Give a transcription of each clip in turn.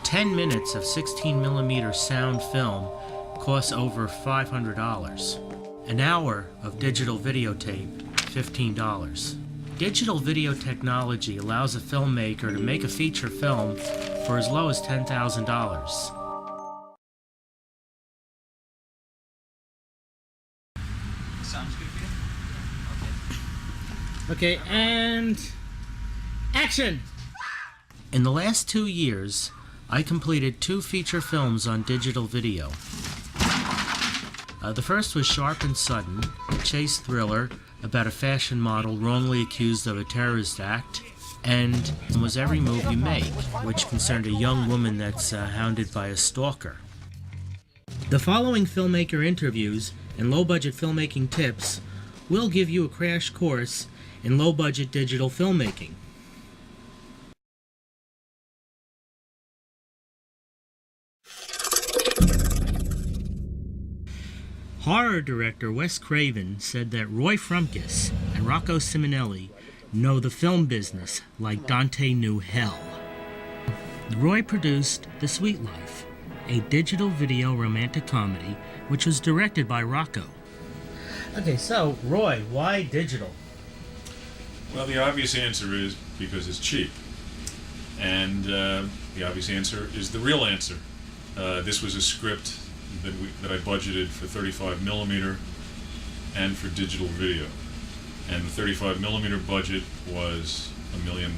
10 minutes of 16mm sound film costs over $500. An hour of digital videotape, $15. Digital video technology allows a filmmaker to make a feature film for as low as $10,000. Sounds good for you? Okay, and action! In the last 2 years, I completed 2 feature films on digital video. The first was Sharp and Sudden, a chase thriller about a fashion model wrongly accused of a terrorist act, and was Every Move You Make, which concerned a young woman that's hounded by a stalker. The following filmmaker interviews and low-budget filmmaking tips will give you a crash course in low-budget digital filmmaking. Horror director Wes Craven said that Roy Frumkes and Rocco Simonelli know the film business like Dante knew hell. Roy produced The Sweet Life, a digital video romantic comedy which was directed by Rocco. Okay, so Roy, why digital? Well, the obvious answer is because it's cheap. And the obvious answer is the real answer. This was a script that I budgeted for 35mm and for digital video. And the 35mm budget was $1 million.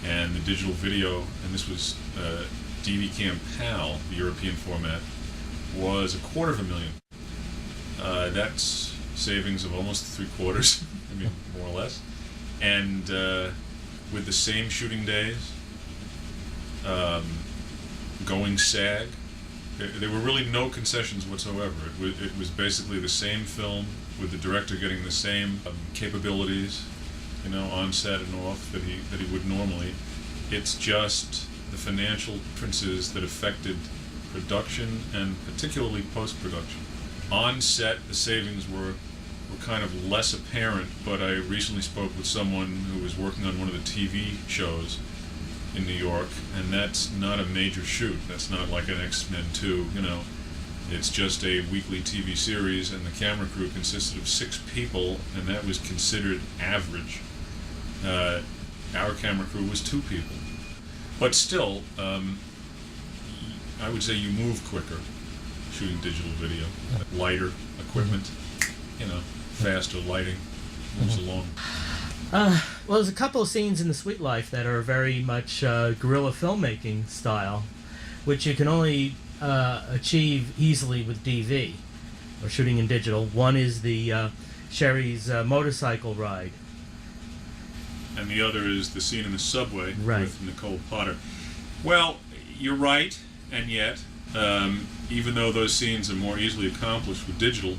And the digital video, and this was DV Cam PAL, the European format, was $250,000. That's savings of almost 3/4, I mean, more or less. And with the same shooting days, going SAG, there were really no concessions whatsoever. It was basically the same film with the director getting the same capabilities, you know, on set and off that he would normally. It's just the financial differences that affected production and particularly post-production. On set, the savings were kind of less apparent, but I recently spoke with someone who was working on one of the TV shows in New York, and that's not a major shoot. That's not like an X-Men 2, you know. It's just a weekly TV series, and the camera crew consisted of 6 people, and that was considered average. Our camera crew was 2 people. But still, I would say you move quicker shooting digital video. Lighter equipment, you know, faster lighting, moves along. Well, there's a couple of scenes in The Sweet Life that are very much guerrilla filmmaking style, which you can only achieve easily with DV, or shooting in digital. One is the Sherry's motorcycle ride. And the other is the scene in the subway right. with Nicole Potter. Well, you're right, and yet, even though those scenes are more easily accomplished with digital,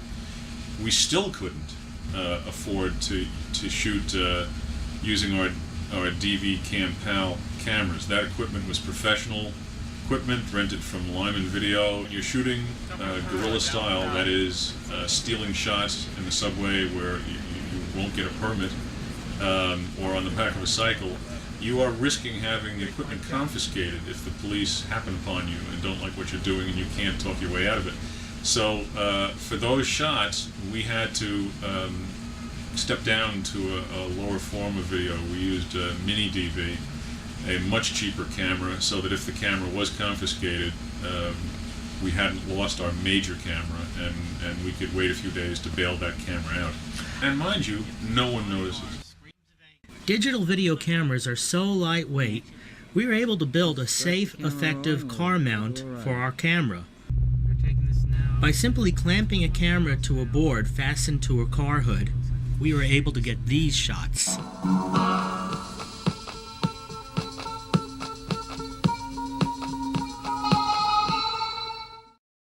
we still couldn't afford to shoot using our DV Cam PAL cameras. That equipment was professional equipment rented from Lyman Video. You're shooting guerrilla style, that is stealing shots in the subway where you won't get a permit, or on the back of a cycle. You are risking having the equipment confiscated if the police happen upon you and don't like what you're doing and you can't talk your way out of it. So for those shots, we had to step down to a lower form of video. We used mini DV, a much cheaper camera, so that if the camera was confiscated, we hadn't lost our major camera, and we could wait a few days to bail that camera out. And mind you, no one notices. Digital video cameras are so lightweight, we were able to build a safe, effective car mount for our camera. By simply clamping a camera to a board fastened to a car hood, we were able to get these shots.